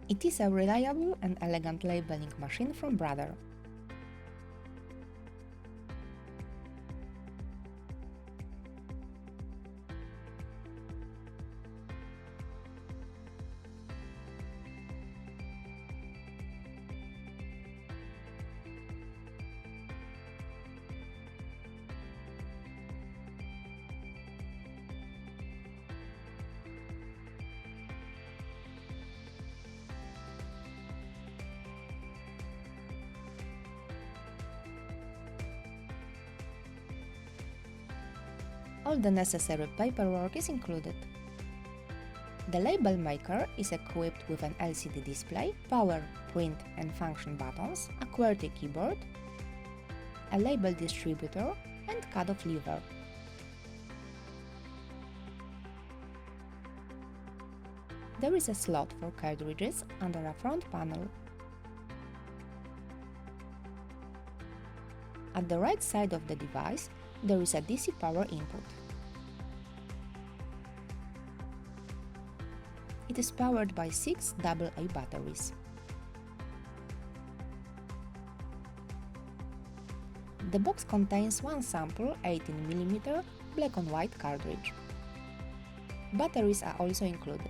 It is a reliable and elegant labeling machine from Brother. All the necessary paperwork is included. The label maker is equipped with an LCD display, power, print and function buttons, a QWERTY keyboard, a label distributor and cut-off lever. There is a slot for cartridges under a front panel. At the right side of the device, there is a DC power input. It is powered by 6 AA batteries. The box contains one sample 18mm black-on-white cartridge. Batteries are also included.